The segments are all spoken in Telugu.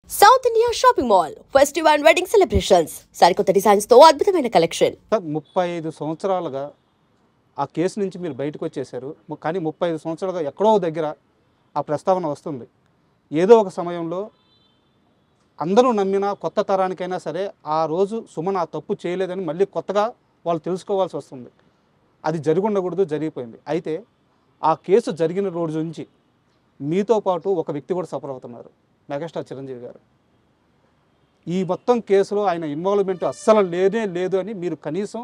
South India shopping mall festival and wedding celebrations సరికొత్త డిజైన్స్ తో అద్భుతమైన కలెక్షన్. 35 సంవత్సరాలుగా ఆ కేసు నుంచి మీరు బయటకు వచ్చేసారు. కానీ 35 సంవత్సరాలుగా ఎక్కడో దగ్గర ఆ ప్రస్తావన వస్తుంది. ఏదో ఒక సమయంలో అందరూ నమ్మిన కొత్త తరానికైనా సరే ఆ రోజు సుమన్ ఆ తప్పు చేయలేదని మళ్ళీ కొత్తగా వాళ్ళు తెలుసుకోవాల్సి వస్తుంది. అది జరిగి ఉండకూడదు, జరిగిపోయింది. అయితే ఆ కేసు జరిగిన రోజు నుంచి మీతో పాటు ఒక వ్యక్తి కూడా సఫర్ అవుతున్నారు, మెగాస్టార్ చిరంజీవి గారు. ఈ మొత్తం కేసులో ఆయన ఇన్వాల్వ్మెంట్ అస్సలు లేనే లేదు అని మీరు కనీసం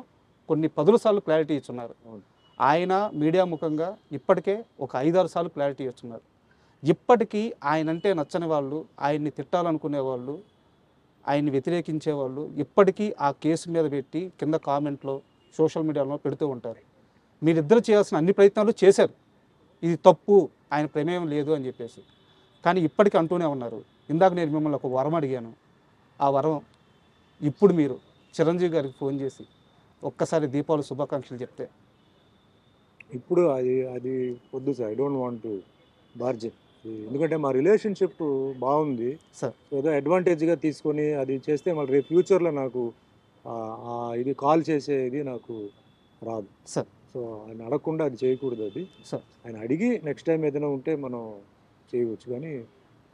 కొన్ని 10 సార్లు క్లారిటీ ఇచ్చున్నారు. ఆయన మీడియా ముఖంగా ఇప్పటికే ఒక 5-6 సార్లు క్లారిటీ ఇచ్చున్నారు. ఇప్పటికీ ఆయన అంటే నచ్చని వాళ్ళు, ఆయన్ని తిట్టాలనుకునే వాళ్ళు, ఆయన్ని వ్యతిరేకించే వాళ్ళు ఇప్పటికీ ఆ కేసు మీద పెట్టి కింద కామెంట్లో సోషల్ మీడియాలో పెడుతూ ఉంటారు. మీరిద్దరు చేయాల్సిన అన్ని ప్రయత్నాలు చేశారు, ఇది తప్పు, ఆయన ప్రమేయం లేదు అని చెప్పేసి. కానీ ఇప్పటికీ అంటూనే ఉన్నారు. ఇందాక నేను మిమ్మల్ని ఒక వరం అడిగాను. ఆ వరం ఇప్పుడు మీరు చిరంజీవి గారికి ఫోన్ చేసి ఒక్కసారి దీపావళి శుభాకాంక్షలు చెప్తే. ఇప్పుడు అది అది వద్దు sir, I don't want to bargain. ఎందుకంటే మా రిలేషన్షిప్ బాగుంది సార్. ఏదో అడ్వాంటేజ్గా తీసుకొని అది చేస్తే మళ్ళీ రేపు ఫ్యూచర్లో నాకు ఇది కాల్ చేసేది నాకు రాదు సార్. సో ఆయన అడగకుండా అది చేయకూడదు. అది సార్ ఆయన అడిగి నెక్స్ట్ టైం ఏదైనా ఉంటే మనం చేయవచ్చు, కానీ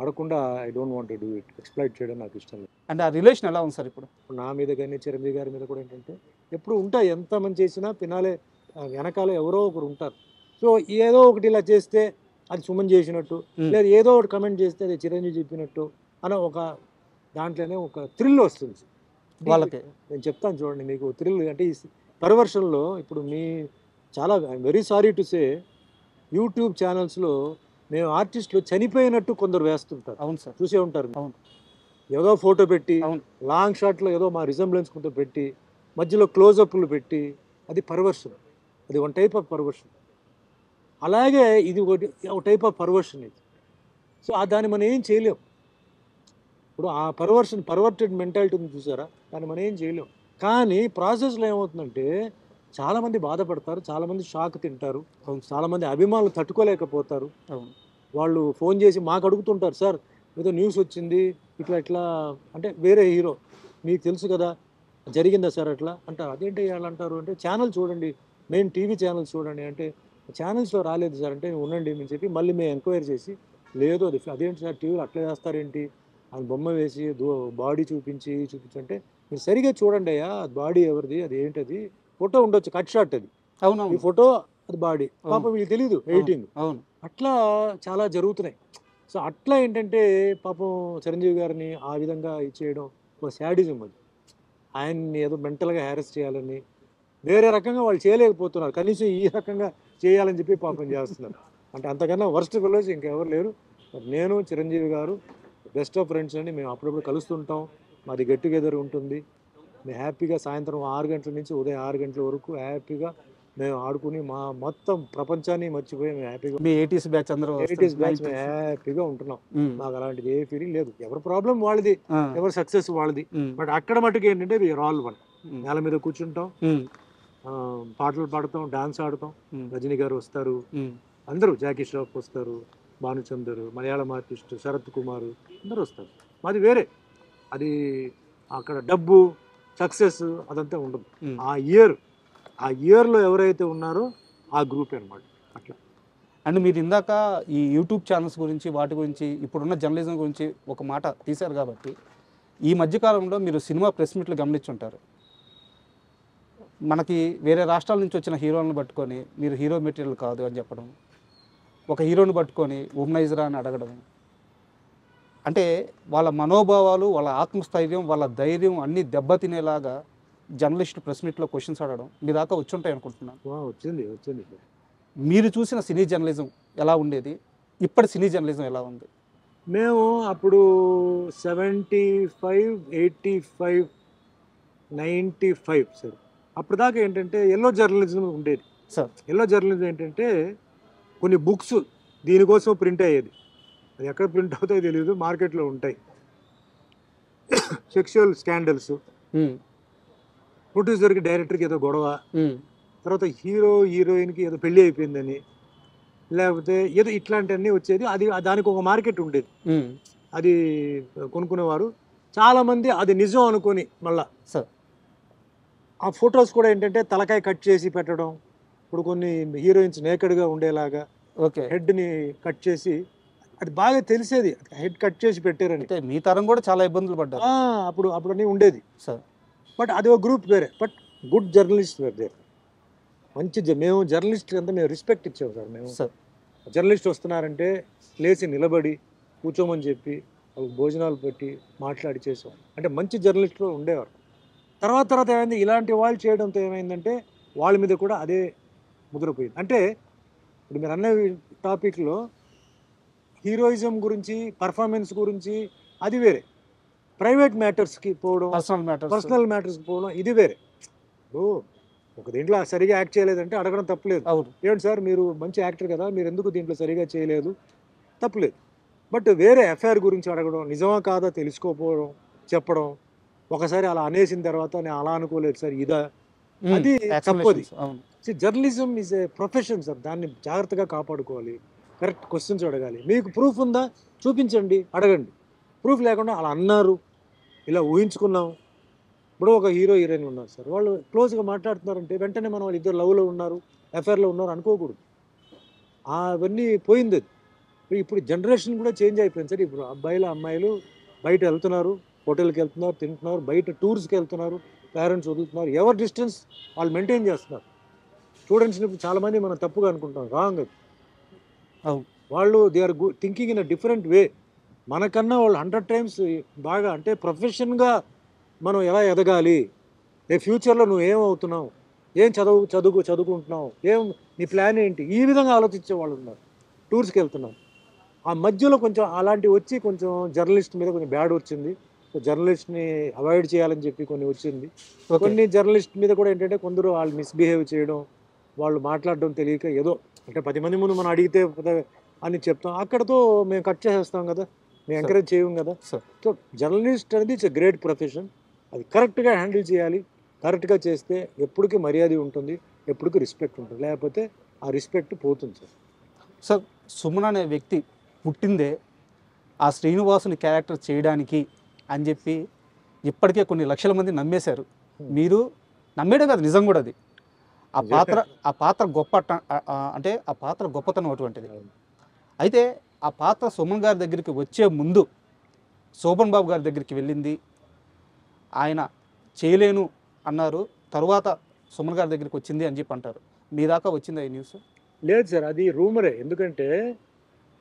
అడగకుండా I don't want to do it. Exploit చేయడం నాకు ఇష్టం లేదు. అంటే ఆ రిలేషన్ ఎలా ఉంది సార్ ఇప్పుడు? నా మీద కానీ చిరంజీవి గారి మీద కూడా ఏంటంటే ఎప్పుడు ఉంటాయి, ఎంత మంది చేసినా పినాలే వెనకాల ఎవరో ఒకరు ఉంటారు. సో ఏదో ఒకటి ఇలా చేస్తే అది సుమన్ చేసినట్టు, లేదా ఏదో ఒకటి కమెంట్ చేస్తే అది చిరంజీవి చెప్పినట్టు అన్న ఒక దాంట్లోనే ఒక థ్రిల్ వస్తుంది వాళ్ళకి. నేను చెప్తాను చూడండి మీకు థ్రిల్ అంటే ఈ పర్వర్షన్లో ఇప్పుడు మీ చాలా I'm very sorry to say YouTube ఛానల్స్లో మేము ఆర్టిస్టులు చనిపోయినట్టు కొందరు వేస్తుంటారు. అవును సార్, చూసే ఉంటారు. అవును. ఏదో ఫోటో పెట్టి అవును. లాంగ్ షాట్లో ఏదో మా రిజంబ్లెన్స్ కొంత పెట్టి మధ్యలో క్లోజప్లు పెట్టి, అది పర్వర్షన్. అది వన్ టైప్ ఆఫ్ పర్వర్షన్. అలాగే ఇది ఒక టైప్ ఆఫ్ పర్వర్షన్ ఇది. సో దాన్ని మనం ఏం చేయలేం. ఇప్పుడు ఆ పర్వర్టెడ్ మెంటాలిటీ ఉంది చూసారా, దాన్ని మనం ఏం చేయలేం. కానీ ప్రాసెస్లో ఏమవుతుందంటే చాలామంది బాధపడతారు, చాలామంది షాక్ తింటారు, చాలామంది అభిమానులు తట్టుకోలేకపోతారు. అవును. వాళ్ళు ఫోన్ చేసి మాకు అడుగుతుంటారు, సార్ ఏదో న్యూస్ వచ్చింది ఇట్లా అంటే వేరే హీరో మీకు తెలుసు కదా జరిగిందా సార్ అట్లా అంటారు. అదేంటి వాళ్ళు అంటారు అంటే ఛానల్ చూడండి, మెయిన్ టీవీ ఛానల్స్ చూడండి అంటే ఛానల్స్లో రాలేదు సార్ అంటే ఉండండి అని చెప్పి మళ్ళీ మేము ఎంక్వైరీ చేసి లేదు అదేంటి సార్ టీవీలో అట్లా చేస్తారేంటి అని బొమ్మ వేసి బాడీ చూపించి అంటే మీరు సరిగా చూడండి అయ్యా, బాడీ ఎవరిది, అది ఏంటది, ఫోటో ఉండొచ్చు, కట్ షాట్ అది, అవును. ఈ ఫోటో అది బాడీ, పాపం వీళ్ళు తెలియదు ఎడిటింగ్. అవును. అట్లా చాలా జరుగుతున్నాయి. సో అట్లా ఏంటంటే పాపం చిరంజీవి గారిని ఆ విధంగా ఇచ్చేయడం ఒక శాడిజం. అది ఆయన్ని ఏదో మెంటల్గా హ్యారెస్ చేయాలని వేరే రకంగా వాళ్ళు చేయలేకపోతున్నారు, కనీసం ఈ రకంగా చేయాలని చెప్పి పాపం చేస్తున్నారు. అంటే అంతకన్నా వర్స్ట్ ఫెలోస్ ఇంకెవరు లేరు. నేను చిరంజీవి గారు బెస్ట్ ఆఫ్ ఫ్రెండ్స్ అండి. మేము అప్పుడప్పుడు కలుస్తుంటాం, మాది గెట్ టుగెదర్ ఉంటుంది. మేము హ్యాపీగా సాయంత్రం 6 గంటల నుంచి ఉదయం 6 గంటల వరకు హ్యాపీగా మేము ఆడుకుని మా మొత్తం ప్రపంచాన్ని మర్చిపోయి మేము హ్యాపీగా మీ 80s బ్యాచ్ అందరూ బ్యాచ్ మేము హ్యాపీగా ఉంటున్నాం. మాకు అలాంటిది ఏ ఫీలింగ్ లేదు. ఎవరి ప్రాబ్లం వాళ్ళది, ఎవరి సక్సెస్ వాళ్ళది. బట్ అక్కడ మటుకు ఏంటంటే వీఆర్ ఆల్ వన్. నేల మీద కూర్చుంటాం, పాటలు పాడతాం, డాన్స్ ఆడతాం. రజనీ గారు వస్తారు, అందరూ జాకీ ష్రాఫ్ వస్తారు, భానుచందర్, మలయాళం ఆర్టిస్ట్ శరత్ కుమార్, అందరూ వస్తారు. మాది వేరే. అది అక్కడ డబ్బు సక్సెస్ అదంతా ఉండదు. ఆ ఇయర్లో ఎవరైతే ఉన్నారో ఆ గ్రూప్ అనమాట. అట్లా. అండ్ మీరు ఇందాక ఈ యూట్యూబ్ ఛానల్స్ గురించి వాటి గురించి ఇప్పుడున్న జర్నలిజం గురించి ఒక మాట తీశారు కాబట్టి ఈ మధ్యకాలంలో మీరు సినిమా ప్రెస్ మీట్లు గమనించుంటారు. మనకి వేరే రాష్ట్రాల నుంచి వచ్చిన హీరోలను పట్టుకొని మీరు హీరో మెటీరియల్ కాదు అని చెప్పడం, ఒక హీరోని పట్టుకొని ఉమ్నైజరా అని అడగడం, అంటే వాళ్ళ మనోభావాలు, వాళ్ళ ఆత్మస్థైర్యం, వాళ్ళ ధైర్యం అన్నీ దెబ్బతినేలాగా జర్నలిస్ట్ ప్రెస్ మీట్లో క్వశ్చన్స్ అడగడం మీ దాకా వచ్చుంటాయి అనుకుంటున్నాను. వచ్చింది. మీరు చూసిన సినీ జర్నలిజం ఎలా ఉండేది, ఇప్పటి సినీ జర్నలిజం ఎలా ఉంది? మేము అప్పుడు 75, 85, 95 సార్ అప్పుడు దాకా ఏంటంటే ఎల్లో జర్నలిజం ఉండేది సార్. ఎల్లో జర్నలిజం ఏంటంటే కొన్ని బుక్స్ దీనికోసం ప్రింట్ అయ్యేది. అది ఎక్కడ ప్రింట్ అవుతాయో తెలియదు, మార్కెట్లో ఉంటాయి. సెక్షువల్ స్కాండల్స్, ప్రొడ్యూసర్కి డైరెక్టర్కి ఏదో గొడవ, తర్వాత హీరో హీరోయిన్కి ఏదో పెళ్ళి అయిపోయిందని, లేకపోతే ఏదో ఇట్లాంటివన్నీ వచ్చేది. అది దానికి ఒక మార్కెట్ ఉండేది. అది కొనుక్కునేవారు. చాలామంది అది నిజం అనుకొని మళ్ళా సార్ ఆ ఫొటోస్ కూడా ఏంటంటే తలకాయ కట్ చేసి పెట్టడం. ఇప్పుడు కొన్ని హీరోయిన్స్ నేకెడ్గా ఉండేలాగా ఓకే. హెడ్ని కట్ చేసి, అది బాగా తెలిసేది హెడ్ కట్ చేసి పెట్టారని. అంటే మీ తరం కూడా చాలా ఇబ్బందులు పడ్డారు అప్పుడన్నీ ఉండేది. సార్. బట్ అది ఒక గ్రూప్ వేరే. But good journalist were there. మంచి మేము జర్నలిస్ట్ అంతా మేము రెస్పెక్ట్ ఇచ్చాము సార్. మేము సార్ జర్నలిస్ట్ వస్తున్నారంటే లేచి నిలబడి కూర్చోమని చెప్పి భోజనాలు పెట్టి మాట్లాడి చేసాం. అంటే మంచి జర్నలిస్టులు ఉండేవారు. తర్వాత ఏమైంది, ఇలాంటి వాళ్ళు చేయడంతో ఏమైందంటే వాళ్ళ మీద కూడా అదే ముద్రపోయింది. అంటే ఇప్పుడు మీరు అన్న టాపిక్లో హీరోయిజం గురించి, పర్ఫార్మెన్స్ గురించి అది వేరే, ప్రైవేట్ మ్యాటర్స్కి పోవడం, పర్సనల్ మ్యాటర్స్కి పోవడం ఇది వేరే. ఒక దీంట్లో సరిగా యాక్ట్ చేయలేదంటే అడగడం తప్పులేదు. ఏంటి సార్ మీరు మంచి యాక్టర్ కదా, మీరు ఎందుకు దీంట్లో సరిగా చేయలేదు, తప్పులేదు. బట్ వేరే ఎఫ్ఐఆర్ గురించి అడగడం, నిజమా కాదా తెలుసుకోకపోవడం, చెప్పడం, ఒకసారి అలా అనేసిన తర్వాత నేను అలా అనుకోలేదు సార్ ఇదా, అది తప్పది. Journalism is a profession sir. దాన్ని జాగ్రత్తగా కాపాడుకోవాలి. కరెక్ట్ క్వశ్చన్స్ అడగాలి. మీకు ప్రూఫ్ ఉందా చూపించండి, అడగండి. ప్రూఫ్ లేకుండా అలా అన్నారు, ఇలా ఊహించుకున్నాం. ఇప్పుడు ఒక హీరో హీరోయిన్ ఉన్నారు సార్, వాళ్ళు క్లోజ్గా మాట్లాడుతున్నారంటే వెంటనే మనం వాళ్ళు ఇద్దరు లవ్లో ఉన్నారు, ఎఫ్ఐఆర్లో ఉన్నారు అనుకోకూడదు. అవన్నీ పోయింది. ఇప్పుడు జనరేషన్ కూడా చేంజ్ అయిపోయింది సార్. ఇప్పుడు అబ్బాయిలు అమ్మాయిలు బయట వెళ్తున్నారు, హోటల్కి వెళ్తున్నారు, తింటున్నారు, బయట టూర్స్కి వెళ్తున్నారు, పేరెంట్స్ వదులుతున్నారు, ఎవరి డిస్టెన్స్ వాళ్ళు మెయింటైన్ చేస్తున్నారు. స్టూడెంట్స్ని ఇప్పుడు చాలామంది మనం తప్పుగా అనుకుంటాం, రాంగ్ అది. వాళ్ళు they are thinking in a different way. మనకన్నా వాళ్ళు 100 times బాగా, అంటే ప్రొఫెషన్గా మనం ఎలా ఎదగాలి, ఫ్యూచర్లో నువ్వు ఏమవుతున్నావు, ఏం చదువుకుంటున్నావు, నీ ప్లాన్ ఏంటి, ఈ విధంగా ఆలోచించే వాళ్ళు ఉన్నారు. టూర్స్కి వెళ్తున్నాం. ఆ మధ్యలో కొంచెం అలాంటివి వచ్చి కొంచెం జర్నలిస్ట్ మీద కొంచెం బ్యాడ్ వచ్చింది. జర్నలిస్ట్ని అవాయిడ్ చేయాలని చెప్పి కొన్ని వచ్చింది. కొన్ని జర్నలిస్ట్ మీద కూడా ఏంటంటే కొందరు వాళ్ళు మిస్బిహేవ్ చేయడం, వాళ్ళు మాట్లాడడం తెలియక ఏదో అంటే 10 మంది ముందు మనం అడిగితే అని చెప్తాం, అక్కడతో మేము కట్ చేసేస్తాం కదా, మేము ఎంకరేజ్ చేయం కదా. సో జర్నలిస్ట్ అనేది ఇట్స్ ఎ గ్రేట్ ప్రొఫెషన్. అది కరెక్ట్గా హ్యాండిల్ చేయాలి. కరెక్ట్గా చేస్తే ఎప్పటికీ మర్యాద ఉంటుంది, ఎప్పటికీ రెస్పెక్ట్ ఉంటుంది. లేకపోతే ఆ రెస్పెక్ట్ పోతుంది సార్. సార్ సుమన్ అనే వ్యక్తి పుట్టిందే ఆ శ్రీనివాసుని క్యారెక్టర్ చేయడానికి అని చెప్పి ఇప్పటికే కొన్ని లక్షల మంది నమ్మేశారు. మీరు నమ్మేయడం కాదు, నిజం కూడా అది. ఆ పాత్ర గొప్ప, అంటే ఆ పాత్ర గొప్పతనం అటువంటిది. అయితే ఆ పాత్ర సుమన్ గారి దగ్గరికి వచ్చే ముందు శోభన్ బాబు గారి దగ్గరికి వెళ్ళింది, ఆయన చేయలేను అన్నారు, తరువాత సుమన్ గారి దగ్గరికి వచ్చింది అని చెప్పి అంటారు. మీ దాకా వచ్చింది ఈ న్యూస్? లేదు సార్, అది రూమరే. ఎందుకంటే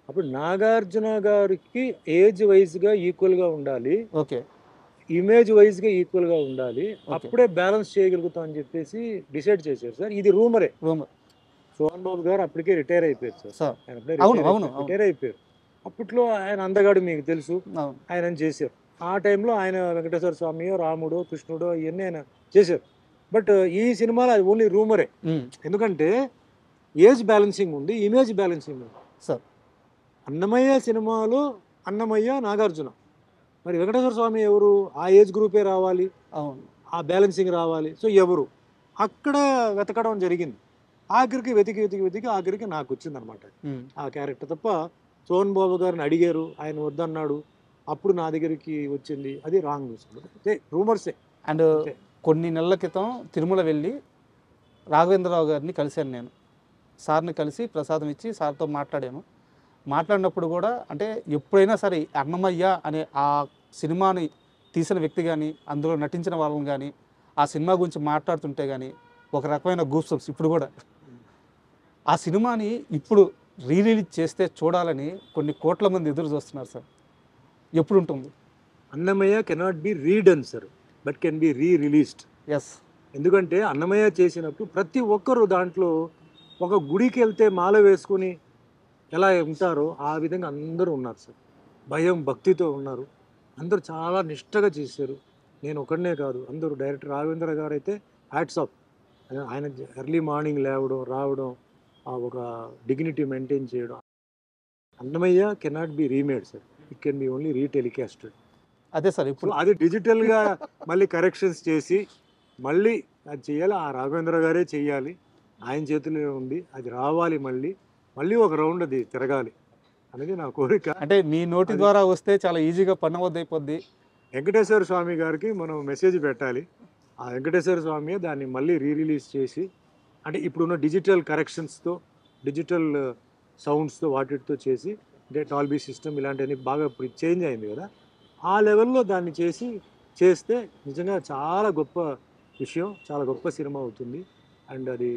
అప్పుడు నాగార్జున గారికి ఏజ్ వైజ్గా ఈక్వల్గా ఉండాలి, ఓకే, ఇమేజ్ వైజ్గా ఈక్వల్గా ఉండాలి, అప్పుడే బ్యాలెన్స్ చేయగలుగుతాం అని చెప్పేసి డిసైడ్ చేశారు సార్. ఇది రూమరే. శోభన్ బాబు గారు అప్పటికే రిటైర్ అయిపోయారు సార్. ఆయన రిటైర్ అయిపోయారు. అప్పట్లో ఆయన అందగాడు మీకు తెలుసు, ఆయన చేశారు. ఆ టైంలో ఆయన వెంకటేశ్వర స్వామి, రాముడు, కృష్ణుడు ఇవన్నీ ఆయన చేశారు. బట్ ఈ సినిమాలో అది ఓన్లీ రూమరే. ఎందుకంటే ఏజ్ బ్యాలెన్సింగ్ ఉంది, ఇమేజ్ బ్యాలెన్సింగ్ ఉంది సార్. అన్నమయ్య సినిమాలో అన్నమయ్య, నాగార్జున, మరి వెంకటేశ్వర స్వామి ఎవరు, ఆ ఏజ్ గ్రూపే రావాలి, ఆ బ్యాలెన్సింగ్ రావాలి. సో ఎవరు అక్కడ వెతకడం జరిగింది. ఆఖరికి వెతికి ఆఖరికి నాకు వచ్చింది అనమాట ఆ క్యారెక్టర్. తప్ప సోహన్ బాబు గారిని అడిగారు, ఆయన వద్దన్నాడు, అప్పుడు నా దగ్గరికి వచ్చింది. అది రాంగ్ న్యూస్, రూమర్సే. అండ్ కొన్ని నెలల క్రితం తిరుమల వెళ్ళి రాఘవేంద్రరావు గారిని కలిశాను నేను. సార్ని కలిసి ప్రసాదం ఇచ్చి సార్తో మాట్లాడినప్పుడు కూడా అంటే ఎప్పుడైనా సరే అన్నమయ్య అనే ఆ సినిమాని తీసిన వ్యక్తి కానీ, అందులో నటించిన వాళ్ళని కానీ, ఆ సినిమా గురించి మాట్లాడుతుంటే కానీ ఒక రకమైన గూస్బంప్స్. ఇప్పుడు కూడా ఆ సినిమాని ఇప్పుడు రిలీజ్ చేస్తే చూడాలని కొన్ని కోట్ల మంది ఎదురు చూస్తున్నారు సార్. ఎప్పుడు ఉంటుంది? Annamayya cannot be redone sir, but can be re-released. Yes. ఎందుకంటే అన్నమయ్య చేసినప్పుడు ప్రతి ఒక్కరు దాంట్లో ఒక గుడికి వెళ్తే మాల వేసుకుని ఎలా ఉంటారో ఆ విధంగా అందరూ ఉన్నారు సార్. భయం భక్తితో ఉన్నారు, అందరూ చాలా నిష్టగా చేశారు. నేను ఒకడనే కాదు, అందరూ. డైరెక్టర్ రాఘవేంద్ర గారు అయితే హ్యాట్స్ ఆఫ్. ఆయన ఎర్లీ మార్నింగ్ రావడం, ఆ ఒక డిగ్నిటీ మెయింటైన్ చేయడం. Annamayya cannot be remade sir, it can be only re-telecasted. అదే సార్, ఇప్పుడు అది డిజిటల్గా మళ్ళీ కరెక్షన్స్ చేసి మళ్ళీ అది చేయాలి. ఆ రాఘవేంద్ర గారే చెయ్యాలి, ఆయన చేతిలో ఉంది. అది రావాలి, మళ్ళీ ఒక రౌండ్ అది తిరగాలి. అనేది నా కోరిక. అంటే మీ నోటి ద్వారా వస్తే చాలా ఈజీగా పని అయిపోద్ది. వెంకటేశ్వర స్వామి గారికి మనం మెసేజ్ పెట్టాలి. ఆ వెంకటేశ్వర స్వామి దాన్ని మళ్ళీ రిలీజ్ చేసి, అంటే ఇప్పుడున్న డిజిటల్ కరెక్షన్స్తో, డిజిటల్ సౌండ్స్తో వాటితో చేసి, అంటే డాల్బీ సిస్టమ్ ఇలాంటివన్నీ బాగా ఇప్పుడు చేంజ్ అయింది కదా, ఆ లెవెల్లో దాన్ని చేస్తే నిజంగా చాలా గొప్ప విషయం, చాలా గొప్ప సినిమా అవుతుంది. అండ్ అది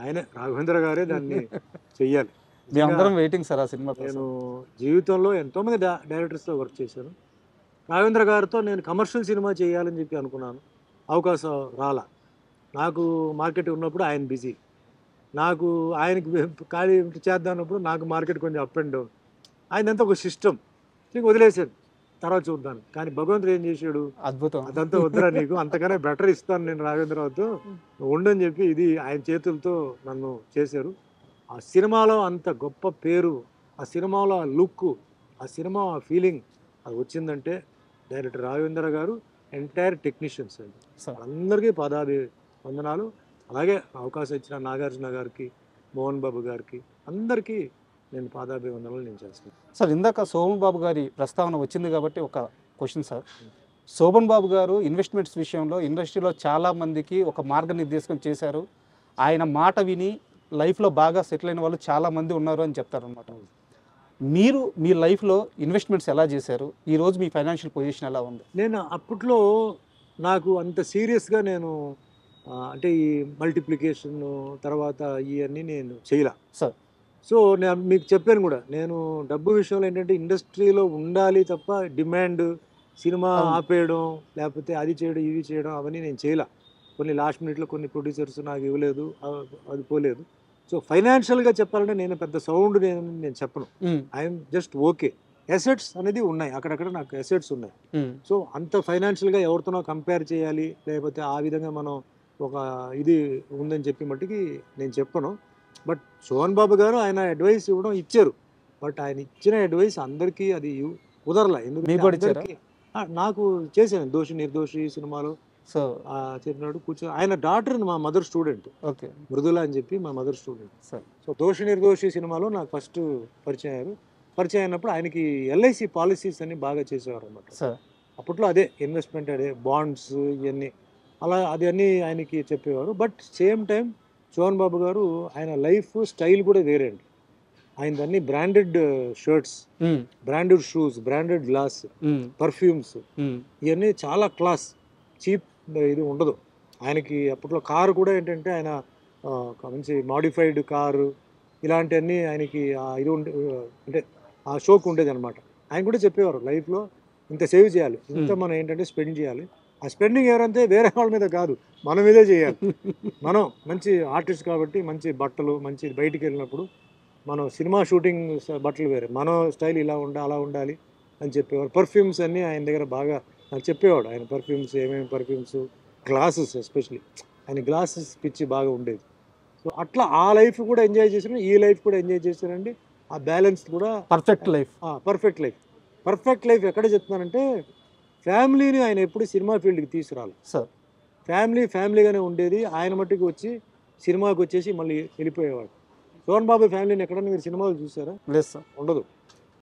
ఆయనే రాఘవేంద్ర గారే దాన్ని చెయ్యాలి. మేమందరం వెయిటింగ్ సార్ ఆ సినిమా కోసం. నేను జీవితంలో ఎంతోమంది డైరెక్టర్స్తో వర్క్ చేశాను. రాఘవేంద్ర గారితో నేను కమర్షియల్ సినిమా చేయాలని చెప్పి అనుకున్నాను, అవకాశం రాలా. నాకు మార్కెట్ ఉన్నప్పుడు ఆయన బిజీ, నాకు ఆయనకి ఖాళీ చేద్దాం అన్నప్పుడు నాకు మార్కెట్ కొంచెం అప్ అండ్ డౌన్. ఆయనంతా ఒక సిస్టమ్, నీకు వదిలేసాను తర్వాత చూద్దాను. కానీ భగవంతుడు ఏం చేశాడు, అద్భుతం. అదంతా వద్దురా నీకు, అంతకన్నా బెటర్ ఇస్తాను నేను రాఘవేంద్రరావుతో, ఉండని చెప్పి ఇది ఆయన చేతులతో నన్ను చేశారు. ఆ సినిమాలో అంత గొప్ప పేరు, ఆ సినిమాలో ఆ లుక్, ఆ సినిమా ఆ ఫీలింగ్ అది వచ్చిందంటే డైరెక్టర్ రాఘవేంద్ర గారు, ఎంటైర్ టెక్నీషియన్స్ అండి, అందరికీ వందనాలు. అలాగే అవకాశం ఇచ్చిన నాగార్జున గారికి, మోహన్ బాబు గారికి, అందరికీ నేను పాదాభివందనాలు నేను చేస్తాను. సార్ ఇందాక శోభన్ బాబు గారి ప్రస్తావన వచ్చింది కాబట్టి ఒక క్వశ్చన్ సార్. శోభన్ బాబు గారు ఇన్వెస్ట్మెంట్స్ విషయంలో ఇండస్ట్రీలో చాలామందికి ఒక మార్గనిర్దేశం చేశారు. ఆయన మాట విని లైఫ్లో బాగా సెటిల్ అయిన వాళ్ళు చాలామంది ఉన్నారు అని చెప్తారనమాట. మీరు మీ లైఫ్లో ఇన్వెస్ట్మెంట్స్ ఎలా చేశారు? ఈరోజు మీ ఫైనాన్షియల్ పొజిషన్ ఎలా ఉంది? నేను అప్పట్లో నాకు అంత సీరియస్గా నేను అంటే ఈ మల్టిప్లికేషన్ తర్వాత ఇవన్నీ నేను చేయలే సార్. సో నేను మీకు చెప్పాను కూడా, నేను డబ్బు విషయంలో ఏంటంటే ఇండస్ట్రీలో ఉండాలి తప్ప డిమాండ్, సినిమా ఆపేయడం, లేకపోతే అది చేయడం ఇది చేయడం అవన్నీ నేను చేయలే. కొన్ని లాస్ట్ మినిట్లో కొన్ని ప్రొడ్యూసర్స్ నాకు ఇవ్వలేదు, అది పోలేదు. సో ఫైనాన్షియల్గా చెప్పాలంటే నేను పెద్ద సౌండ్ నేను చెప్పను, ఐఎమ్ జస్ట్ ఓకే. అసెట్స్ అనేది ఉన్నాయి, అక్కడక్కడ నాకు అసెట్స్ ఉన్నాయి. సో అంత ఫైనాన్షియల్గా ఎవరితోనో కంపేర్ చేయాలి, లేకపోతే ఆ విధంగా మనం ఒక ఇది ఉందని చెప్పి మట్టుకి నేను చెప్పను. బట్ సోహన్ బాబు గారు ఆయన అడ్వైస్ ఇవ్వడం ఇచ్చారు, బట్ ఆయన ఇచ్చిన అడ్వైస్ అందరికీ అది కుదరలే. ఎందుకంటే నాకు చేశాను దోషి నిర్దోషి సినిమాలో సో చెప్పినాడు కూర్చో, ఆయన డాటర్ మా మదర్ స్టూడెంట్, ఓకే, మృదుల అని చెప్పి మా మదర్ స్టూడెంట్. సార్. సో దోషి నిర్దోషి సినిమాలో నాకు ఫస్ట్ పరిచయం అయ్యారు. పరిచయం అయినప్పుడు ఆయనకి ఎల్ఐసి పాలసీస్ అన్ని బాగా చేసేవారు అనమాట. సార్ అప్పట్లో అదే ఇన్వెస్ట్మెంట్, అదే బాండ్స్ ఇవన్నీ అలా అది అన్నీ ఆయనకి చెప్పేవారు. But same time Sohan Babu గారు ఆయన లైఫ్ స్టైల్ కూడా వేరే అండి. ఆయనదన్నీ branded shirts, branded shoes, branded glass, perfumes, ఇవన్నీ చాలా క్లాస్, చీప్ ఇది ఉండదు ఆయనకి. అప్పట్లో కారు కూడా ఏంటంటే ఆయన మంచి మాడిఫైడ్ కారు ఇలాంటివన్నీ ఆయనకి ఇది అంటే ఆ షోక్ ఉండేది అనమాట. ఆయన కూడా చెప్పేవారు లైఫ్లో ఇంత సేవ్ చేయాలి, ఇంత మనం ఏంటంటే స్పెండ్ చేయాలి. ఆ స్పెండింగ్ ఎవరంటే వేరే వాళ్ళ మీద కాదు, మన మీదే చేయాలి. మనం మంచి ఆర్టిస్ట్ కాబట్టి మంచి బట్టలు, మంచి బయటికి వెళ్ళినప్పుడు మనం సినిమా షూటింగ్ బట్టలు వేరే, మన స్టైల్ ఇలా అలా ఉండాలి అని చెప్పేవారు. పర్ఫ్యూమ్స్ అన్నీ ఆయన దగ్గర బాగా నాకు చెప్పేవాడు. ఆయన పర్ఫ్యూమ్స్ ఏమేమి పర్ఫ్యూమ్స్, గ్లాసెస్ ఎస్పెషలీ ఆయన గ్లాసెస్ పిచ్చి బాగా ఉండేది. సో అట్లా ఆ లైఫ్ కూడా ఎంజాయ్ చేశాను, ఈ లైఫ్ కూడా ఎంజాయ్ చేశానండి. ఆ బ్యాలెన్స్ కూడా పర్ఫెక్ట్ లైఫ్. పర్ఫెక్ట్ లైఫ్ ఎక్కడ చెప్తున్నానంటే, ఫ్యామిలీని ఆయన ఎప్పుడు సినిమా ఫీల్డ్కి తీసుకురాలి సార్. ఫ్యామిలీగానే ఉండేది. ఆయన మట్టుకు వచ్చి సినిమాకి వచ్చేసి మళ్ళీ వెళ్ళిపోయేవాడు. సోహన్ బాబు ఫ్యామిలీని ఎక్కడన్నా మీరు సినిమాలు చూసారా? లేదు సార్. ఉండదు.